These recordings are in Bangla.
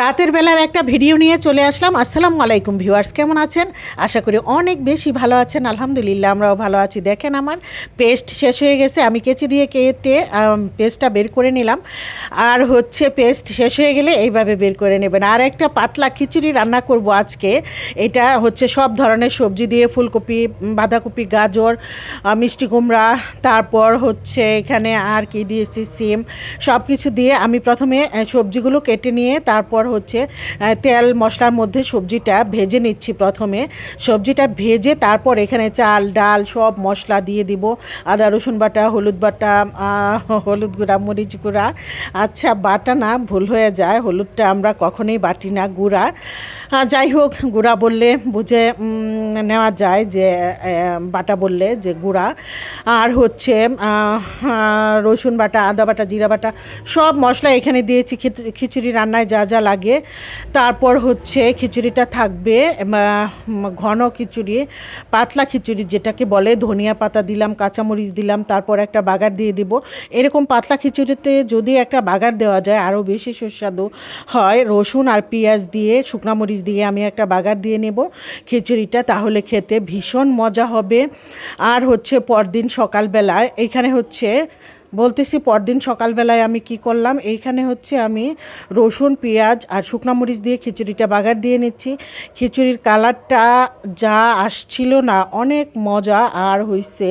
রাতের বেলার একটা ভিডিও নিয়ে চলে আসলাম। আসসালামু আলাইকুম ভিউয়ার্স, কেমন আছেন? আশা করি অনেক বেশি ভালো আছেন। আলহামদুলিল্লাহ আমরাও ভালো আছি। দেখেন আমার পেস্ট শেষ হয়ে গেছে, আমি কেচি দিয়ে কেটে পেস্টটা বের করে নিলাম। আর হচ্ছে পেস্ট শেষ হয়ে গেলে এইভাবে বের করে নেবেন। আর একটা পাতলা খিচুড়ি রান্না করব আজকে। এটা হচ্ছে সব ধরনের সবজি দিয়ে, ফুলকপি, বাঁধাকপি, গাজর, মিষ্টি কুমড়া, তারপর হচ্ছে এখানে আর কি দিয়েছি, সিম, সব কিছু দিয়ে আমি প্রথমে সবজিগুলো কেটে নিয়ে তারপর হচ্ছে তেল মশলার মধ্যে সবজিটা ভেজে নিচ্ছি। প্রথমে সবজিটা ভেজে তারপর এখানে চাল ডাল সব মশলা দিয়ে দিব। আদা রসুন বাটা, হলুদ বাটা, হলুদ গুঁড়া, মরিচ গুঁড়া, আচ্ছা বাটা না, ভুল হয়ে যায়, হলুদটা আমরা কখনোই বাটি না, গুঁড়া। যাই হোক, গুঁড়া বললে বুঝে নেওয়া যায় যে বাটা বললে যে গুঁড়া। আর হচ্ছে রসুন বাটা, আদা বাটা, জিরা বাটা, সব মশলা এখানে দিয়েছি খিচুড়ি রান্নায় যা যা লাগে। তারপর হচ্ছে খিচুড়িটা থাকবে ঘন খিচুড়ি, পাতলা খিচুড়ি যেটাকে বলে। ধনিয়া পাতা দিলাম, কাঁচামরিচ দিলাম, তারপর একটা বাগার দিয়ে দিব। এরকম পাতলা খিচুড়িতে যদি একটা বাগার দেওয়া যায় আরও বেশি সুস্বাদু হয়। রসুন আর পেঁয়াজ দিয়ে, শুকনা মরিচ দিয়ে আমি একটা বাগার দিয়ে নেব খিচুড়িটা, তাহলে খেতে ভীষণ মজা হবে। আর হচ্ছে পরদিন সকালবেলায় এখানে হচ্ছে বলতেছি, পরদিন সকালবেলায় আমি কি করলাম, এইখানে হচ্ছে আমি রসুন পেঁয়াজ আর শুকনা মরিচ দিয়ে খিচুড়িটা বাগার দিয়ে নিচ্ছি। খিচুড়ির কালারটা যা আসছিল না, অনেক মজা আর হইছে,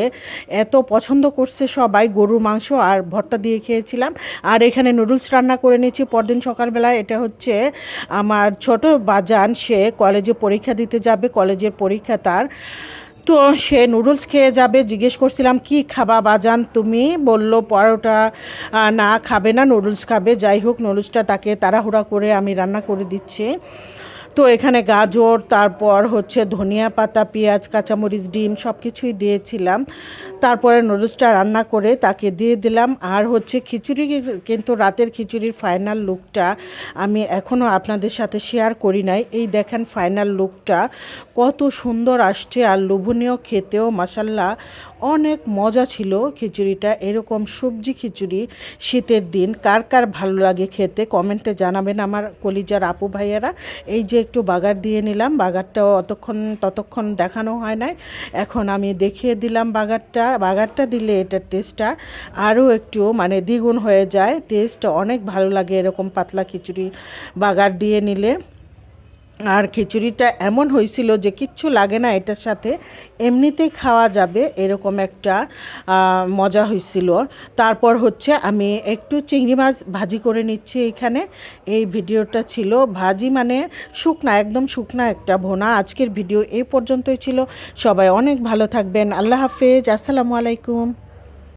এত পছন্দ করছে সবাই। গরুর মাংস আর ভর্তা দিয়ে খেয়েছিলাম। আর এখানে নুডলস রান্না করে নিয়েছি পরদিন সকালবেলায়। এটা হচ্ছে আমার ছোট বাজান, সে কলেজে পরীক্ষা দিতে যাবে, কলেজের পরীক্ষা তার। তো সে নুডলস খেয়ে যাবে। জিজ্ঞেস করছিলাম কি খাবা বাজান তুমি, বলল পরোটা না খাবে না, নুডলস খাবে। যাই হোক, নুডলসটা তাকে তাড়াহুড়া করে আমি রান্না করে দিচ্ছি। তো এখানে গাজর, তারপর হচ্ছে ধনিয়া পাতা, পেঁয়াজ, কাঁচামরিচ, ডিম সব কিছুই দিয়েছিলাম। তারপরে নুডলসটা রান্না করে তাকে দিয়ে দিলাম। আর হচ্ছে খিচুড়ি, কিন্তু রাতের খিচুড়ির ফাইনাল লুকটা আমি এখনও আপনাদের সাথে শেয়ার করি নাই। এই দেখেন ফাইনাল লুকটা কত সুন্দর আসছে আর লোভনীয়, খেতেও মাশাল্লাহ অনেক মজা ছিল খিচুড়িটা। এরকম সবজি খিচুড়ি শীতের দিন কার কার ভালো লাগে খেতে কমেন্টে জানাবেন আমার কলিজার আপু ভাইয়ারা। এই যে একটু বাগার দিয়ে নিলাম, বাগারটাও ততক্ষণ দেখানো হয় নাই, এখন আমি দেখিয়ে দিলাম বাগারটা দিলে এটার টেস্টটা আরও একটু মানে দ্বিগুণ হয়ে যায়। টেস্ট অনেক ভালো লাগে এরকম পাতলা খিচুড়ি বাগার দিয়ে নিলে। আর খিচুড়িটা এমন হয়েছিল যে কিচ্ছু লাগে না এটার সাথে, এমনিতেই খাওয়া যাবে, এরকম একটা মজা হয়েছিল। তারপর হচ্ছে আমি একটু চিংড়ি মাছ ভাজি করে নিচ্ছি এখানে। এই ভিডিওটা ছিল ভাজি, মানে শুকনা, একদম শুকনা একটা ভোনা। আজকের ভিডিও এই পর্যন্তই ছিল। সবাই অনেক ভালো থাকবেন। আল্লাহ হাফেজ, আসসালামু আলাইকুম।